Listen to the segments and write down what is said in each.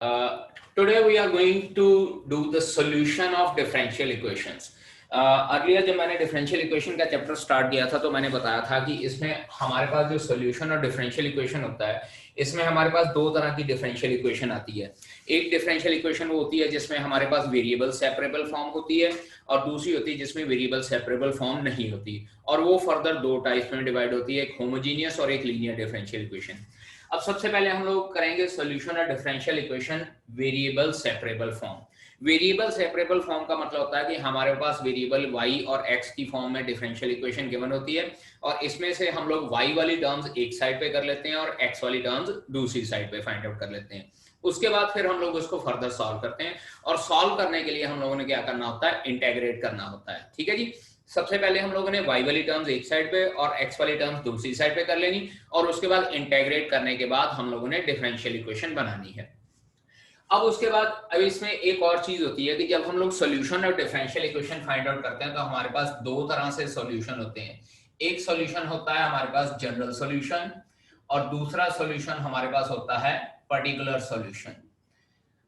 Today we are going to do the solution of differential equations. Earlier जब मैंने differential equation का chapter start किया था तो मैंने बताया था कि इसमें हमारे पास जो सोल्यूशन और डिफरेंशियल इक्वेशन होता है, इसमें हमारे पास दो तरह की डिफरेंशियल इक्वेशन आती है। एक डिफरेंशियल इक्वेशन वो होती है जिसमें हमारे पास वेरिएबल सेपरेबल फॉर्म होती है, और दूसरी होती है जिसमें वेरिएबल सेपरेबल फॉर्म नहीं होती, और वो फर्दर दो टाइप्स में डिवाइड होती है, एक होमोजीनियस और एक लीनियर डिफरेंशियल इक्वेशन। अब सबसे पहले हम लोग करेंगे solution of differential equation variable separable form. Variable separable form का मतलब होता है कि हमारे पास वेरिएबल y और x की फॉर्म में डिफरेंशियल इक्वेशन गिवन होती है, और इसमें से हम लोग y वाली टर्म्स एक साइड पे कर लेते हैं और x वाली टर्म्स दूसरी साइड पे फाइंड आउट कर लेते हैं। उसके बाद फिर हम लोग उसको फर्दर सॉल्व करते हैं, और सॉल्व करने के लिए हम लोगों ने क्या करना होता है, इंटेग्रेट करना होता है। ठीक है जी। सबसे पहले हम लोगों ने y वाली टर्म्स एक साइड पे और x वाली टर्म्स दूसरी साइड पे कर लेनी, और उसके बाद इंटेग्रेट करने के बाद हम लोगों ने डिफरेंशियल इक्वेशन बनानी है। अब उसके बाद अब इसमें एक और चीज होती है कि जब हम लोग सॉल्यूशन और डिफरेंशियल इक्वेशन फाइंड आउट करते हैं तो हमारे पास दो तरह से सॉल्यूशन होते हैं। एक सॉल्यूशन होता है हमारे पास जनरल सॉल्यूशन, और दूसरा सॉल्यूशन हमारे पास होता है पर्टिकुलर सॉल्यूशन।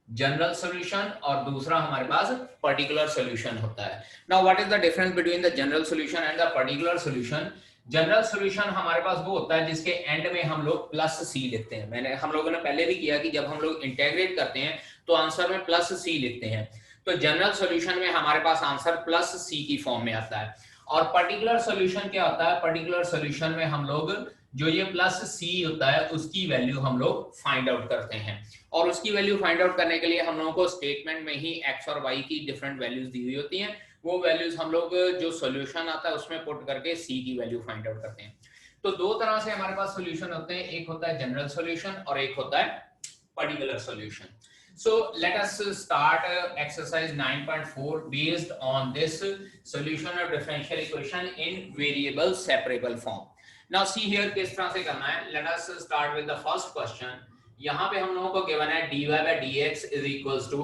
जनरल सॉल्यूशन और दूसरा हमारे पास पर्टिकुलर सॉल्यूशन होता है। Now what is the difference between the general solution and the particular solution? General solution हमारे पास वो होता है जिसके एंड में हम लोग प्लस सी लिखते हैं। हम लोगों ने पहले भी किया कि जब हम लोग इंटीग्रेट करते हैं तो आंसर में प्लस सी लिखते हैं, तो जनरल सॉल्यूशन में हमारे पास आंसर प्लस सी की फॉर्म में आता है। और पर्टिकुलर सॉल्यूशन क्या होता है? पर्टिकुलर सॉल्यूशन में हम लोग जो ये प्लस सी होता है उसकी वैल्यू हम लोग फाइंड आउट करते हैं, और उसकी वैल्यू फाइंड आउट करने के लिए हम लोगों को स्टेटमेंट में ही x और y की डिफरेंट वैल्यूज दी हुई होती हैं। वो वैल्यूज हम लोग जो सॉल्यूशन आता है उसमें पुट करके c की वैल्यू फाइंड आउट करते हैं। तो दो तरह से हमारे पास सॉल्यूशन होते हैं, एक होता है जनरल सॉल्यूशन और एक होता है particular solution. So let us start exercise 9.4 based on this solution of differential equation in variable separable form. Now see here किस तरह से करना है। Let us start with the first question. यहाँ पे हम लोगों को गिवन है dy by dx is equals to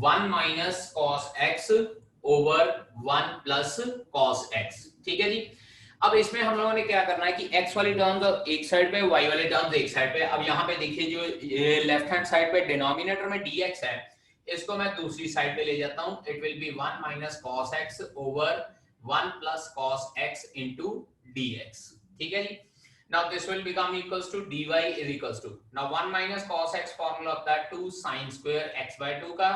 1 minus cos x over 1 plus cos x। ठीक है जी। अब इसमें हम लोगों ने क्या करना है कि x वाली टर्म्स एक साइड पे, y वाली टर्म्स एक साइड पे। अब यहाँ पे देखिए जो लेफ्ट हैंड साइड पे डिनोमिनेटर में dx है, इसको मैं दूसरी साइड पे ले जाता हूँ। It will be 1 minus cos x over 1 plus cos x into dx। ठीक है जी। Now this will become equals to dy is equals to, now 1 minus cos x formula होता है 2 sin square x by 2 का,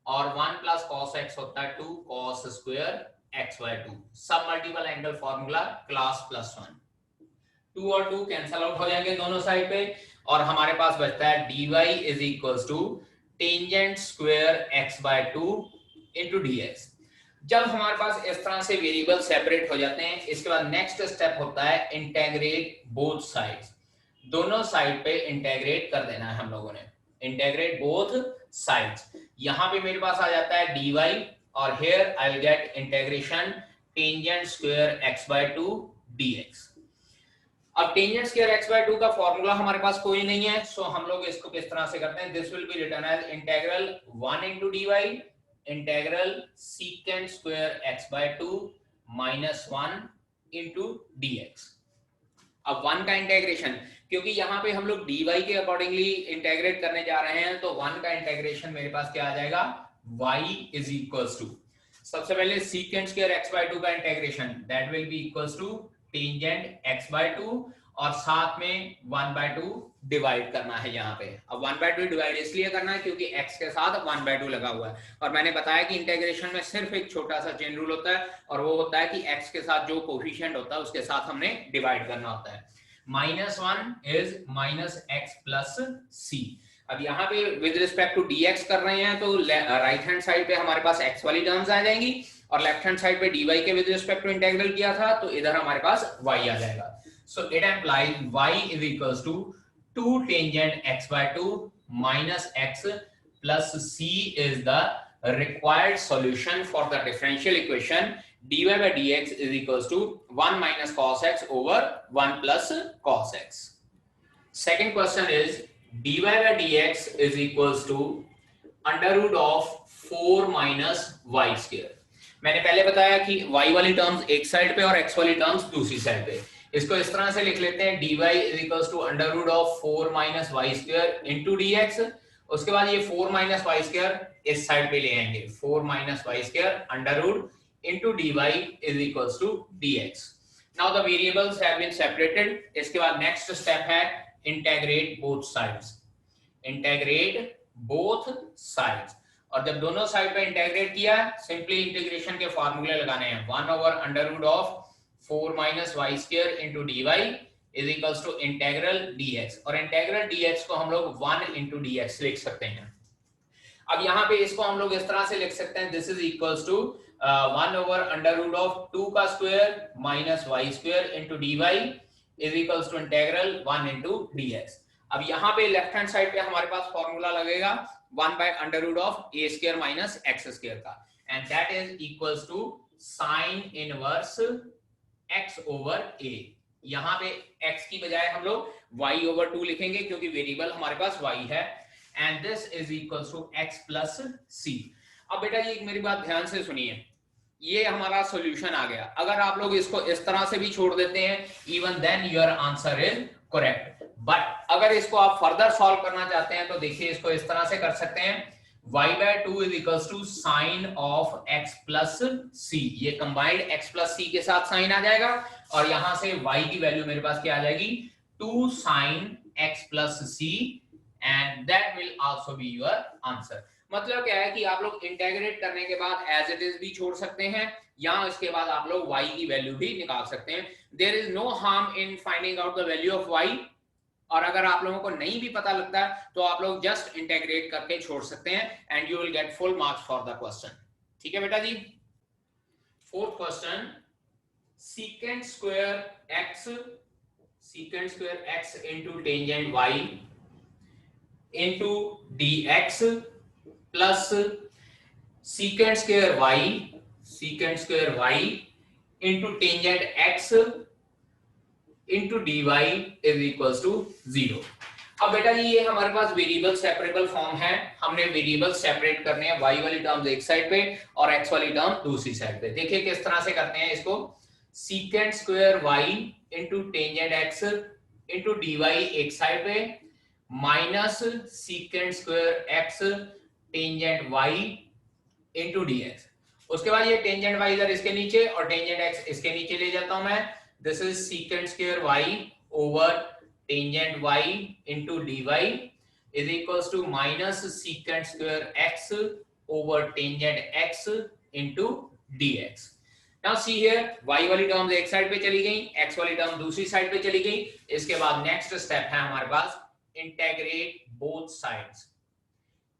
और 1 plus cos x होता है 2 cos square x by 2। सब multiple angle formula class plus 1। 2 और 2 cancel out हो जाएंगे दोनों साइड पे, और हमारे पास बचता है dy is equals to tangent square x by 2 into dx। जब हमारे पास इस तरह से वेरिएबल सेपरेट हो जाते हैं, इसके बाद नेक्स्ट स्टेप होता है इंटीग्रेट बोथ साइड्स। दोनों साइड पे इंटीग्रेट कर देना है हम लोगों ने, इंटीग्रेट बोथ साइड्स। यहां पे मेरे पास आ जाता है dy, और here I will get integration tangent square x by 2 dx। अब tangent square x by 2 का फॉर्मूला हमारे पास कोई नहीं है, सो हम लोग इसको किस तरह से करते हैं? This will be written as integral 1 into dy integral secant square x by 2 minus 1 into dx। अब 1 का इंटीग्रेशन, क्योंकि यहाँ पे हम लोग dy के अकॉर्डिंगली इंटीग्रेट करने जा रहे हैं, तो 1 का इंटीग्रेशन मेरे पास क्या आ जाएगा? y is equals to, सबसे पहले secant square x by 2 का integration, that will be equals to tangent x by 2, और साथ में 1 by 2 डिवाइड करना है यहाँ पे। अब 1 by 2 डिवाइड इसलिए करना है क्योंकि x के साथ 1 by 2 लगा हुआ है, और मैंने बताया कि इंटीग्रेशन में सिर्फ एक छोटा सा चेन रूल होता है, और वो होता है कि x के साथ जो कोफिशिएंट होता है उसके साथ हमने डिवाइड करना होता है। -1 is minus x plus c। अब यहाँ पे विद रिस्पेक्ट टू dx कर रहे हैं, तो राइट हैंड साइड पे हमारे पास x वाली टर्म्स आ जाएंगी, और लेफ्ट हैंड साइड पे dy के विद रिस्पेक्ट टू इंटीग्रल किया था, तो इधर हमारे पास y आ जाएगा। So it implies y is equals to 2 tangent x by 2 minus x plus c is the required solution for the differential equation dy by dx is equals to 1 minus cos x over 1 plus cos x। Second question is dy by dx is equals to under root of 4 minus y square। मैंने पहले बताया कि y वाली terms एक side पे और x वाली terms दूसरी साइड पे। इसको इस तरह से लिख लेते हैं dy is equals to under root of 4 minus y square into dx, उसके बाद ये 4 माइनस वाई स्क्वायर इस साइड पे ले आएंगे, 4 minus y square under root into d y is equals to d x. Now the variables have been separated. इसके बाद next step है integrate both sides, integrate both sides. और जब दोनों साइड पे इंटेग्रेट किया, सिंपली इंटीग्रेशन के फार्मूले लगाने हैं, 1 over under root of 4 minus y square into d y is equals to integral dx, और इंटेग्रल dx को हम लोग 1 इंटू dx लिख सकते हैं। अब यहाँ पे इसको हम लोग इस तरह से लिख सकते हैं, this is equals to 1 over under root of 2 का square minus y square into d y is equals to integral 1 into dx। अब यहाँ पे लेफ्ट हैंड साइड पे हमारे पास फॉर्मूला लगेगा 1 by under root of a square minus x square का, and that is equals to sine inverse x over a। यहाँ पे x की बजाय हम लोग y ओवर 2 लिखेंगे क्योंकि वेरिएबल हमारे पास y है, and this is equals to x plus c। अब बेटा जी मेरी बात ध्यान से सुनिए, ये हमारा सॉल्यूशन आ गया। अगर आप लोग इसको इस तरह से भी छोड़ देते हैं, even then your answer is correct. But अगर इसको आप फर्दर सॉल्व करना चाहते हैं तो देखिए इसको इस तरह से कर सकते हैं, y by 2 is equals to sin of x plus c। ये कंबाइंड x plus c के साथ साइन आ जाएगा, और यहां से y की वैल्यू मेरे पास क्या आ जाएगी, 2 sin x plus c, and that will also be your answer। मतलब क्या है कि आप लोग इंटेग्रेट करने के बाद एज इट इज भी छोड़ सकते हैं, या इसके बाद आप लोग y की वैल्यू भी निकाल सकते हैं। There is no harm in finding out the value of y, और अगर आप लोगों को नहीं भी पता लगता है तो आप लोग जस्ट इंटेग्रेट करके छोड़ सकते हैं, and you will get full marks for the question. ठीक है बेटा जी। Fourth question, secant square x into tangent y into dx plus secant square y into tangent x into dy is equals to 0। अब बेटा जी ये हमारे पास variable separable form है, हमने वेरिएबल सेपरेट करने हैं, y वाली टर्म्स एक साइड पे और x वाली टर्म दूसरी साइड पे। देखिए किस तरह से करते हैं इसको, secant square y into tangent x into dy एक साइड पे, minus secant square x tangent y into dx। उसके बाद ये टेंजेंट y इधर इसके नीचे और टेंजेंट x इसके नीचे ले जाता हूं मैं, this is secant square y over tangent y into dy is equals to minus secant square x over tangent x into dx। Now see here, y वाली टर्म्स एक साइड पे चली गई, x वाली टर्म दूसरी साइड पे चली गई। इसके बाद नेक्स्ट स्टेप है हमारे पास integrate both sides,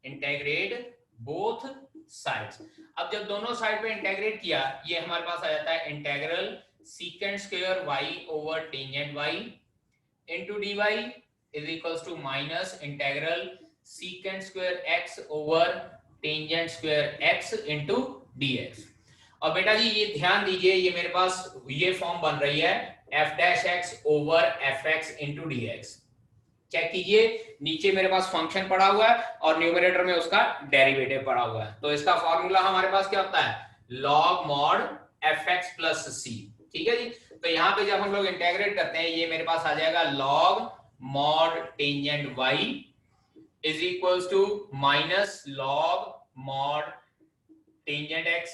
integrate both sides. अब जब दोनों साइड पे इंटेग्रेट किया, ये हमारे पास आ जाता है integral secant square y over tangent y into dy is equals to minus integral secant square x over tangent square x into dx। और बेटा जी ये ध्यान दीजिए, ये मेरे पास ये फॉर्म बन रही है f dash x over fx into dx। Check कीजिए, नीचे मेरे पास फंक्शन पड़ा हुआ है और न्यूमरेटर में उसका डेरिवेटिव पड़ा हुआ है, तो इसका फॉर्मूला हमारे पास क्या होता है, log mod fx plus c। ठीक है जी। तो यहाँ पे जब हम लोग इंटेग्रेट करते हैं, ये मेरे पास आ जाएगा log mod tangent y is equals to minus log mod tangent x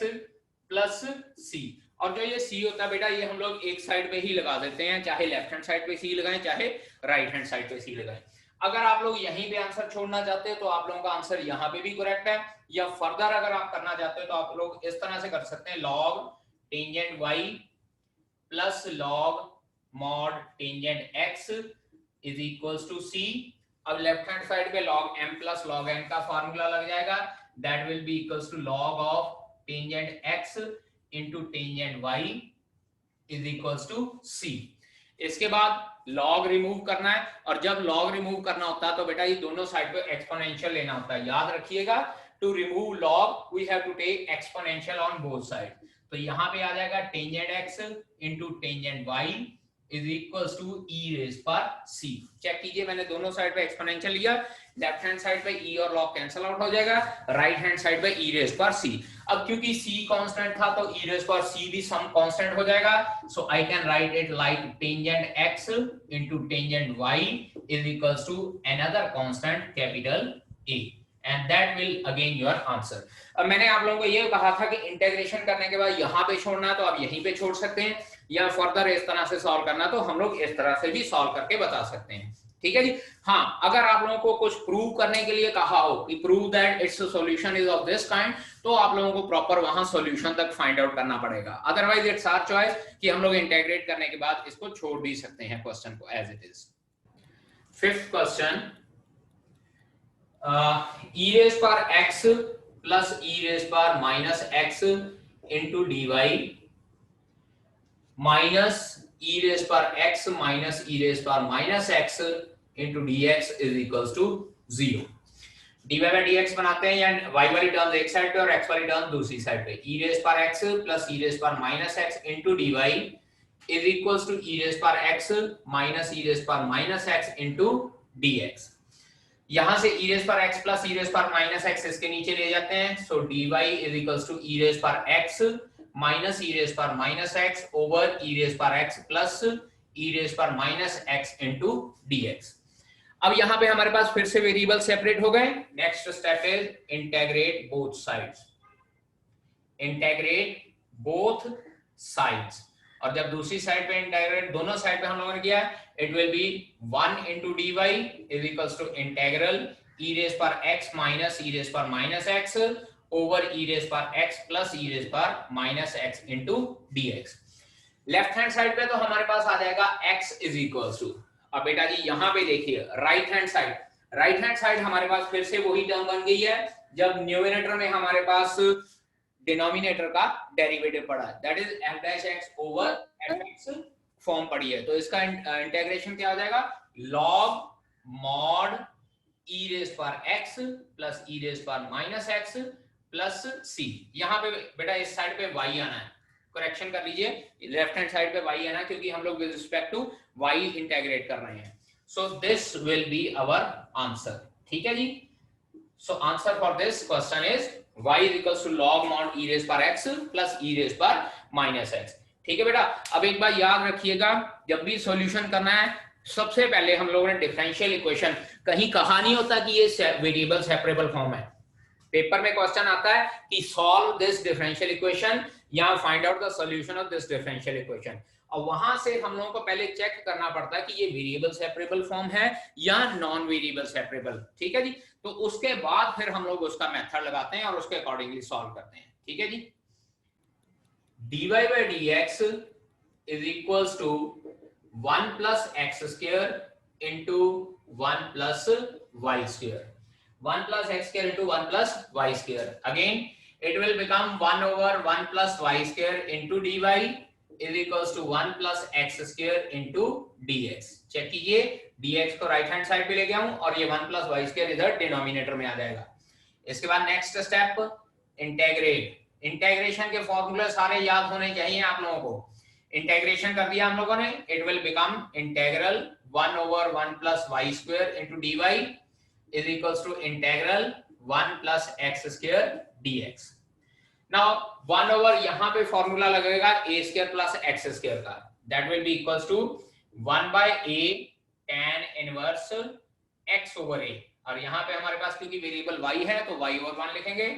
plus c। और जो ये c होता है बेटा, ये हम लोग एक साइड पे ही लगा देते हैं, चाहे लेफ्ट हैंड साइड पे c लगाएं चाहे राइट हैंड साइड पे c लगाएं। अगर आप लोग यहीं पे आंसर छोड़ना चाहते हैं तो आप लोगों का आंसर यहाँ पे भी करेक्ट है, या फर्दर अगर आप करना चाहते हो तो आप लोग इस तरह से कर सकते हैं, log tangent y plus log mod tangent x is equals to c। अब लेफ्ट हैंड साइड पे log m plus log n का फार्मूला लग जाएगा, that will be equals to log of tangent x into tangent y is equals to c। इसके बाद log remove करना है, और जब log रिमूव करना होता है तो बेटा ये दोनों साइड पे एक्सपोनेंशियल लेना होता है। याद रखिएगा, to remove log we have to take exponential on both sides। तो यहाँ पे आ जाएगा tangent x into tangent y is equals to e raised पर c। चेक कीजिए, मैंने दोनों साइड पे एक्सपोनेंशियल लिया, लेफ्ट हैंड साइड पे e और log कैंसिल आउट हो जाएगा, राइट हैंड साइड पे e raised पर c। अब क्योंकि c कांस्टेंट था तो e raised पर c भी सम कांस्टेंट हो जाएगा, so I can write it like tangent x into tangent y is equals to another constant capital A and that will again your answer. अब मैंने आप लोगों को ये कहा था कि इंटीग्रेशन करने के बाद यहाँ पे छोड़ना है तो आप यहीं पे छोड़ सकते हैं, या फर्दर इस तरह से सॉल्व करना तो हम लोग इस तरह से भी सॉल्व करके बता सकते हैं। ठीक है जी। हाँ, अगर आप लोगों को कुछ प्रूव करने के लिए कहा हो कि prove that it's solution is of this kind, तो आप लोगों को प्रॉपर वहां सॉल्यूशन तक फाइंड आउट करना पड़ेगा। अदरवाइज इट्स आवर चॉइस कि हम लोग इंटीग्रेट करने के बाद इसको छोड़ भी सकते हैं क्वेश्चन को as it is. Fifth question, e raised power x plus e raised power minus x into dy minus e raised power x minus e raised power minus x into dx is equals to 0। dy by dx बनाते हैं या y वाली term एक side पे और x वाली term दूसरी side पे। e raised power x plus e raised power minus x into dy is equals to e raised power x minus e raised power minus x into dx। यहां से e raised power x plus e raised power minus x इसके नीचे ले जाते हैं, so dy is equals to e raised power x minus e raised power minus x over e raised power x plus e raised power minus x into dx। अब यहां पे हमारे पास फिर से वेरिएबल सेपरेट हो गए। Next step is integrate both sides, integrate both sides. और जब दूसरी साइड पे इंटीग्रेट दोनों साइड पे हम लोगों ने किया, it will be 1 into dy is equals to integral e raised power x minus e raised power minus x over e raised power x plus e raised power minus x into dx। Left hand side पे तो हमारे पास आ जाएगा x is equals to, अब बेटा जी यहाँ पे देखिए right hand side, right hand side हमारे पास फिर से वही टर्म बन गई है जब न्यूमरेटर में हमारे पास डिनोमिनेटर का डेरिवेटिव पड़ा है, that is f dash x over fx form पड़ी है। तो इसका इंटीग्रेशन क्या हो जाएगा, log mod e raised power x plus e raised power minus x plus c। यहाँ पे बेटा इस साइड पे y आना है, करेक्शन कर लीजिए, लेफ्ट हैंड साइड पे y आना है क्योंकि हम लोग with respect to y integrate कर रहे हैं। So this will be our answer. ठीक है जी। So answer for this question is y is equals to log mod e raised power x plus e raised power minus x। ठीक है बेटा। अब एक बार याद रखिएगा, जब भी सॉल्यूशन करना है सबसे पहले हम लोगों ने डिफरेंशियल इक्वेशन, कहीं कहा नहीं होता कि ये वेरिएबल सेपरेबल फॉर्म है। पेपर में क्वेश्चन आता है कि सॉल्व दिस डिफरेंशियल इक्वेशन या find out the solution of this differential equation, और वहां से हम लोगों को पहले चेक करना पड़ता है कि ये वेरिएबल सेपरेबल फॉर्म है या नॉन वेरिएबल सेपरेबल। ठीक है जी। तो उसके बाद फिर हम लोग उसका मेथड लगाते हैं और उसके अकॉर्डिंगली सॉल्व करते हैं। ठीक है जी। dy by dx is equals to 1 plus x square into 1 plus y square, 1 plus x square into 1 plus y square, again it will become 1 over 1 plus y square into dy is equals to 1 plus x square into dx। Check कीजिए, dx को right hand side पे ले गया हूं और ये 1 plus y square इधर denominator में आ जाएगा। इसके बाद नेक्स्ट स्टेप इंटीग्रेट, इंटीग्रेशन के फॉर्मूले सारे याद होने चाहिए आप लोगों को। इंटीग्रेशन कर दिया हम लोगों ने, it will become integral 1 over 1 plus y square into dy is equals to integral 1 plus x square dx। Now 1 over यहां पे फॉर्मूला लगेगा a square plus x square का, that will be equals to 1 by a tan inverse x over a, और यहां पे हमारे पास क्योंकि variable y है तो y over 1 लिखेंगे,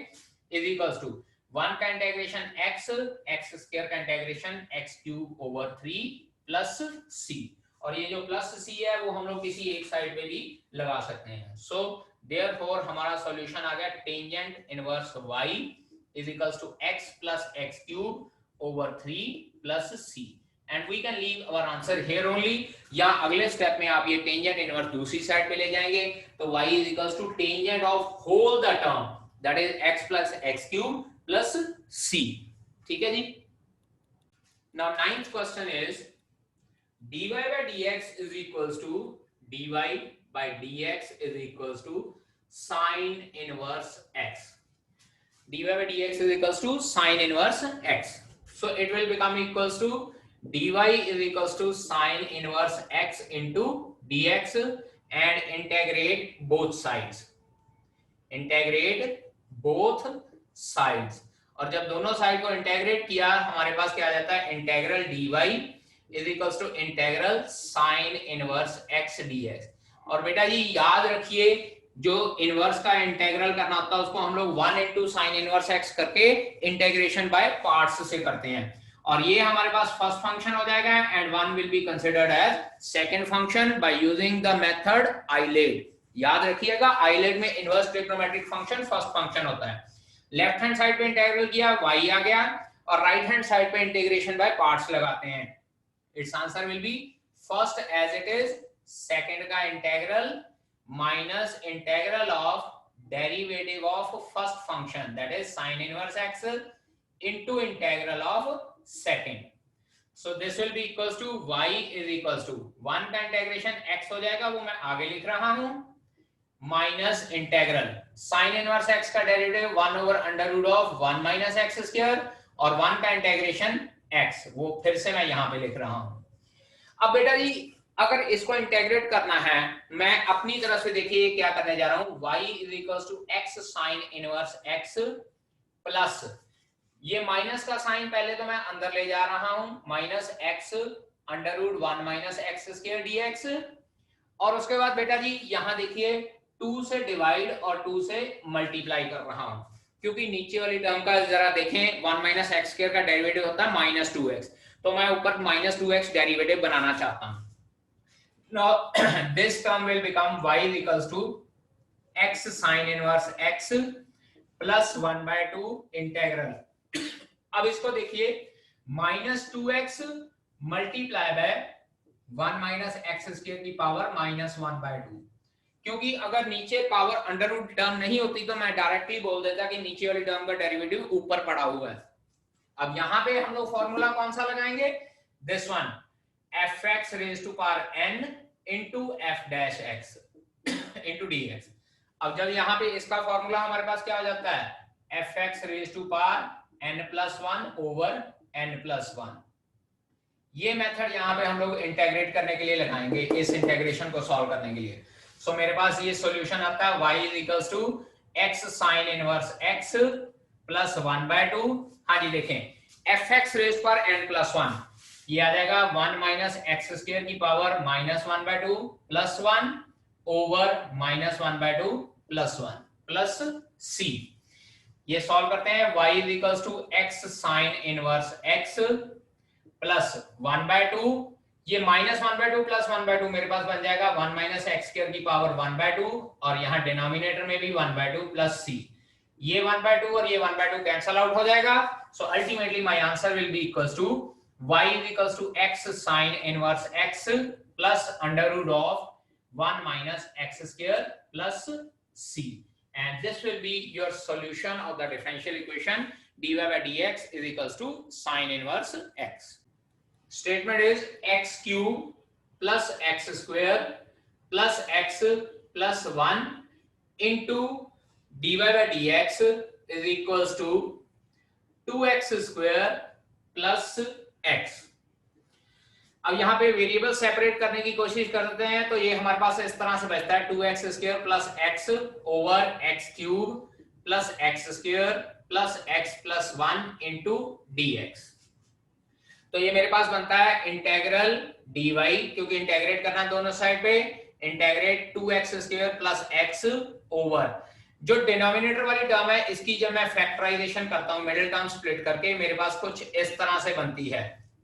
is equals to 1 का इंटीग्रेशन x, x स्क्वायर का integration x cube over 3 plus c, और ये जो प्लस c है वो हम लोग किसी एक साइड पे भी लगा सकते हैं। सो देयरफॉर हमारा सॉल्यूशन आ गया tangent inverse y is equals to x plus x cube over 3 plus c, and we can leave our answer here only। या अगले स्टेप में आप ये टेंजेंट इनवर्स दूसरी साइड पे ले जाएंगे तो y is equals to tangent of whole the term, that is x plus x cube plus c। ठीक है जी। Now ninth question is dy by dx is equals to dy by dx is equals to sine inverse x, dy by dx is equals to sine inverse x, so it will become equals to dy is equals to sine inverse x into dx and integrate both sides, integrate both sides। और जब दोनों side को integrate किया हमारे पास क्या आ जाता है, integral dy is equals to integral sin inverse x dx। और बेटा जी याद रखिए जो इनवर्स का इंटेग्रल करना होता है उसको हम लोग 1 इंटू साइन इनवर्स एक्स करके इंटेग्रेशन बाय पार्ट्स से करते हैं, और ये हमारे पास फर्स्ट फंक्शन हो जाएगा and one will be considered as second function by using the method ILATE. याद रखिएगा आइलेट में inverse trigonometric function first function होता है। लेफ्ट हैंड साइड पे इंटीग्रल किया y आ गया, और राइट हैंड साइड पे इंटीग्रेशन बाय पार्ट्स लगाते हैं। Its answer will be first as it is, second का integral minus integral of derivative of first function that is sin inverse x into integral of second. So this will be equals to y is equals to 1 का integration x हो जाएगा, वो मैं आगे लिख रहा हूं, minus integral sine inverse x का derivative 1 over under root of 1 minus x square, और 1 का इंटीग्रेशन x, वो फिर से मैं यहां पे लिख रहा हूं। अब बेटा जी अगर इसको इंटीग्रेट करना है, मैं अपनी तरफ से देखिए क्या करने जा रहा हूं, y is equals to x sine inverse x plus ये माइनस का साइन पहले तो मैं अंदर ले जा रहा हूं, minus x under root 1 minus x square dx, और उसके बाद बेटा जी यहां देखिए 2 से डिवाइड और 2 से मल्टीप्लाई कर रहा हूं, क्योंकि नीचे वाली टर्म का जरा देखें 1 माइनस एक्स स्क्वायर का डेरिवेटिव होता है माइनस 2x, तो मैं ऊपर माइनस 2x डेरिवेटिव बनाना चाहता हूं। Now this term will become y is equals to x sin inverse x plus 1/2 integral. अब इसको देखिए minus 2x multiply by 1 minus x square की पावर माइनस 1/2, क्योंकि अगर नीचे पावर अंडर रूट टर्म नहीं होती तो मैं डायरेक्टली बोल देता कि नीचे वाली टर्म का डेरिवेटिव ऊपर पड़ा हुआ है। अब यहां पे हम लोग फॉर्मूला कौन सा लगाएंगे, this one, fx raise to power n into f dash x into dx। अब जब यहां पे इसका फॉर्मूला हमारे पास क्या हो जाता है, fx raise to power n plus 1 over n plus 1। ये मेथड यहां पे हम लोग इंटीग्रेट करने के लिए लगाएंगे, इस इंटीग्रेशन को सॉल्व करने के लिए। सो मेरे पास ये सॉल्यूशन आता है y is equals to x sin inverse x plus 1/2। हाँ जी देखें fx रेज पर n प्लस 1, ये आ जाएगा 1 माइनस एक्स स्क्वायर की power minus 1/2 plus 1 over minus 1/2 plus 1 plus c। ये सॉल्व करते हैं, y is equals to x sin inverse x plus 1/2, ये माइनस 1/2 प्लस 1/2 मेरे पास बन जाएगा 1 माइनस एक्स स्क्वायर की पावर 1/2, और यहाँ डिनोमिनेटर में भी 1/2 प्लस c, ये 1/2 और ये 1/2 कैंसल आउट हो जाएगा। So ultimately my answer will be equals to y is equals to x sin inverse x plus under root of 1 minus x square plus c, and this will be your solution of the differential equation dy by dx is equals to sin inverse x. Statement is x cube plus x square plus x plus 1 into dy by dx is equals to 2x square plus x। अब यहाँ पे variable separate करने की कोशिश करते हैं, तो ये हमारे पास इस तरह से बचता है 2x square plus x over x cube plus x square plus x plus 1 into dx। तो ये मेरे पास बनता है इंटेग्रल dy, क्योंकि इंटेग्रेट करना है दोनों साइड पे, integrate 2x square plus x over जो डिनोमिनेटर वाली टर्म है इसकी जब मैं फैक्टराइजेशन करता हूं मिडिल टर्म स्प्लिट करके, मेरे पास कुछ इस तरह से बनती है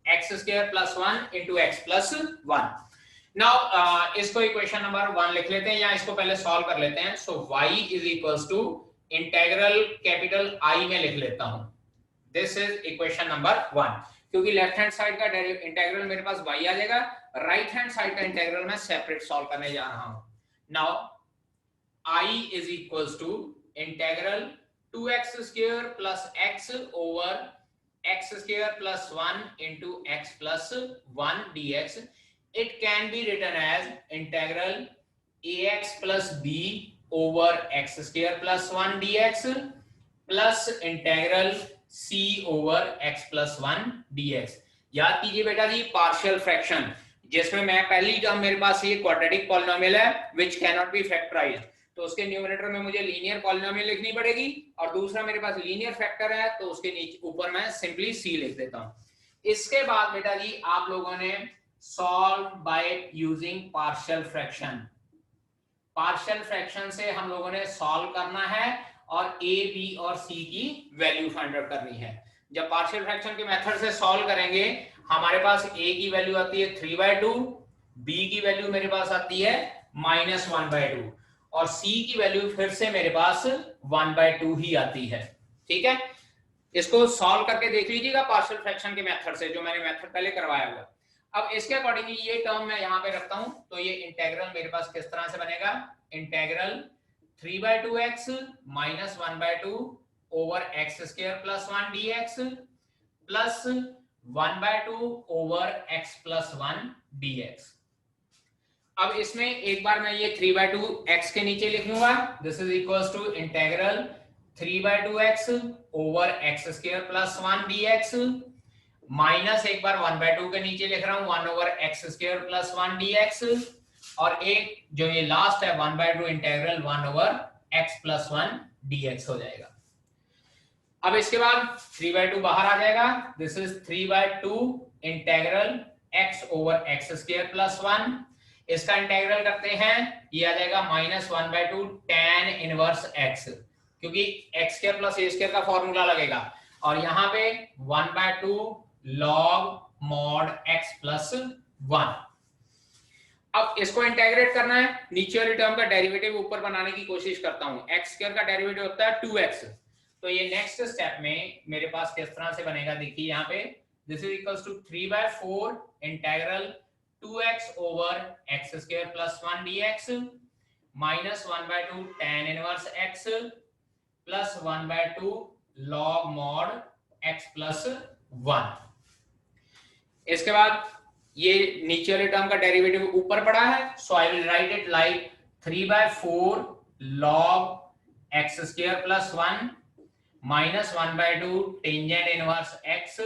x square plus 1 into x plus 1। Now इसको इक्वेशन नंबर 1 लिख लेते हैं, या इसको पहले सॉल्व कर लेते हैं। So y is equals to integral capital I में लिख लेता हूं, दिस इज इक्वेशन नंबर 1, क्योंकि लेफ्ट हैंड साइड का इंटीग्रल मेरे पास y आ जाएगा, राइट हैंड साइड का इंटीग्रल मैं सेपरेट सॉल्व करने जा रहा हूं। Now I is equals to integral 2x square plus x over x square plus 1 into x plus 1 dx. It can be written as integral ax plus b over x square plus 1 dx plus integral c over x plus 1 dx। याद कीजिए बेटा जी partial fraction जिसमें मैं पहली term मेरे पास ये quadratic polynomial है which cannot be factorized, तो उसके न्यूमरेटर में मुझे लीनियर पॉलिनोमियल लिखनी पड़ेगी, और दूसरा मेरे पास लीनियर फैक्टर है तो उसके नीचे ऊपर मैं सिंपली c लिख देता हूं। इसके बाद बेटा जी आप लोगों ने solve by using partial fraction. Partial fraction से हम लोगों ने सॉल्व करना है और ए, बी और सी की वैल्यू फाइंड आउट करनी है। जब पार्शियल फ्रैक्शन के मेथड से सॉल्व करेंगे हमारे पास ए की वैल्यू आती है 3/2, बी की वैल्यू मेरे पास आती है -1/2 और सी की वैल्यू फिर से मेरे पास 1/2 ही आती है। ठीक है, इसको सॉल्व करके देख लीजिएगा पार्शियल फ्रैक्शन के मेथड से, जो मैंने मेथड पहले करवाया हुआ। अब इसके अकॉर्डिंगली ये टर्म मैं यहाँ पे रखता हूं, तो ये इंटेग्रल मेरे पास किस तरह से बनेगा, integral 3/2x - 1/2 over x² + 1 dx plus 1/2 over x + 1 dx। अब इसमें एक बार मैं ये 3/2 x के नीचे लिख लूंगा, this is equals to integral 3/2x over x² + 1 dx minus एक बार 1/2 के नीचे लिख रहा हूं 1 ओवर x² + 1 dx और एक जो ये लास्ट है 1/2 इंटेग्रल 1 ओवर x + 1 dx हो जाएगा। अब इसके बाद 3/2 बाहर आ जाएगा, this is 3/2 integral x over x² + 1। इसका इंटेग्रल करते हैं, ये आ जाएगा -1/2 tan इनवर्स x, क्योंकि x² + a² का फॉर्मूला लगेगा और यहाँ पे 1/2 log mod x + 1। अब इसको इंटीग्रेट करना है, नीचे वाली टर्म का डेरिवेटिव ऊपर बनाने की कोशिश करता हूं। x² का डेरिवेटिव होता है 2x, तो ये नेक्स्ट स्टेप में मेरे पास किस तरह से बनेगा, देखिए यहाँ पे this is equals to 3/4 integral 2x over x² + 1 dx minus 1/2 tan inverse x plus 1/2 log mod x + 1। इसके बाद ये नीचे वाले टर्म का डेरिवेटिव ऊपर पड़ा है, so I will write it like 3/4 log x² + 1 minus 1/2 tangent inverse x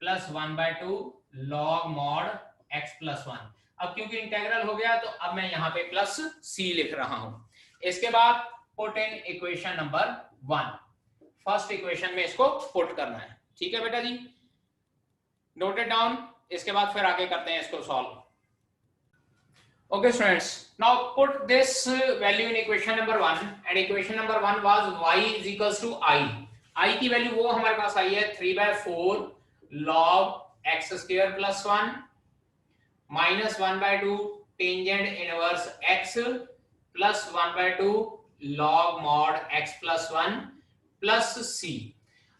plus 1/2 log mod x + 1। अब क्योंकि इंटीग्रल हो गया तो अब मैं यहाँ पे प्लस c लिख रहा हूं। इसके बाद put in equation number 1, first equation में इसको पुट करना है। ठीक है बेटा जी, नोट इट डाउन, इसके बाद फिर आगे करते हैं इसको solve. Okay students, now put this value in equation number 1 and equation number 1 was y is equals to I की वैल्यू वो हमारे पास आई है 3/4 log x² + 1 minus 1/2 tangent inverse x plus 1/2 log mod x + 1 plus c।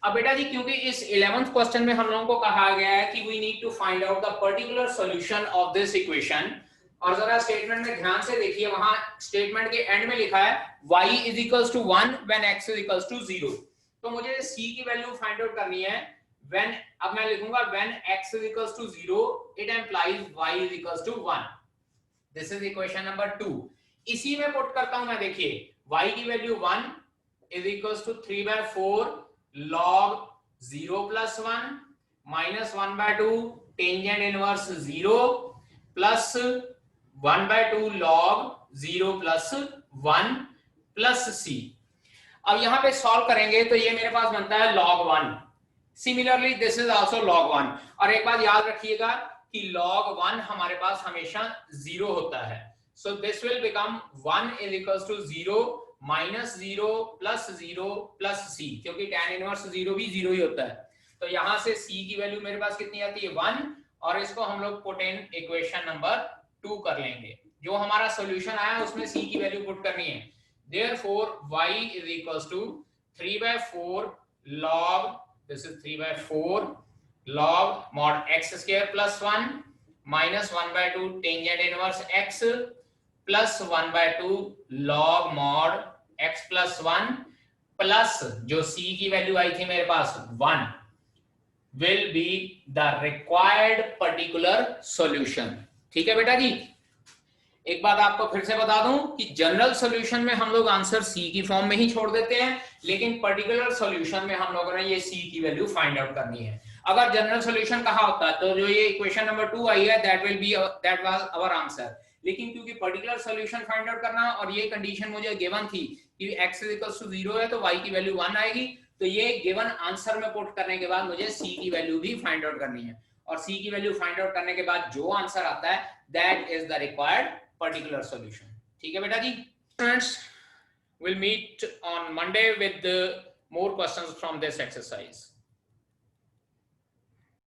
अब बेटा जी क्योंकि इस 11th question में हम लोगों को कहा गया है कि we need to find out the particular solution of this equation, और जरा स्टेटमेंट में ध्यान से देखिए, वहां स्टेटमेंट के एंड में लिखा है y is equals to 1 when x is equals to 0। तो मुझे c की वैल्यू फाइंड आउट करनी है when, अब मैं लिखूंगा when x is equals to 0 it implies y is equals to 1। This is equation number 2। इसी में पुट करता हूं मैं, देखिए y की value 1 is equals to 3/4 log 0 + 1 minus 1/2 tangent inverse 0 plus 1/2 log 0 + 1 plus c। अब यहां पे सॉल्व करेंगे तो ये मेरे पास बनता है log 1। Similarly this is also log 1, और एक बात याद रखिएगा कि log 1 हमारे पास हमेशा 0 होता है, सो this will become 1 is equals to 0 minus 0 plus 0 plus c, क्योंकि tan इनवर्स 0 भी 0 ही होता है। तो यहां से c की वैल्यू मेरे पास कितनी आती है 1, और इसको हम लोग पुट इन इक्वेशन नंबर 2 कर लेंगे। जो हमारा सॉल्यूशन आया उसमें c की वैल्यू पुट करनी है। Therefore y is equals to 3/4 log, this is 3/4 log mod x² + 1 minus 1/2 tangent inverse x plus 1/2 log mod x + 1 plus जो c की वैल्यू आई थी मेरे पास 1 will be the required particular solution। ठीक है बेटा जी, एक बात आपको फिर से बता दूं कि जनरल सॉल्यूशन में हम लोग आंसर सी की फॉर्म में ही छोड़ देते हैं, लेकिन पर्टिकुलर सॉल्यूशन में हम लोगों ने ये सी की वैल्यू फाइंड आउट करनी है। अगर जनरल सॉल्यूशन कहा होता है तो जो ये इक्वेशन नंबर 2 आई है दैट वाज आवर आंसर, लेकिन क्योंकि पर्टिकुलर सॉल्यूशन फाइंड आउट करना और ये कंडीशन मुझे गिवन थी कि x = 0 है तो y की वैल्यू 1 आएगी, तो ये गिवन आंसर में पुट करने के बाद मुझे c की वैल्यू भी फाइंड आउट करनी है, और c की वैल्यू फाइंड आउट करने के बाद जो आंसर आता है that is the required particular solution. ठीक है बेटा जी। Friends, we'll meet on Monday with more questions from this exercise.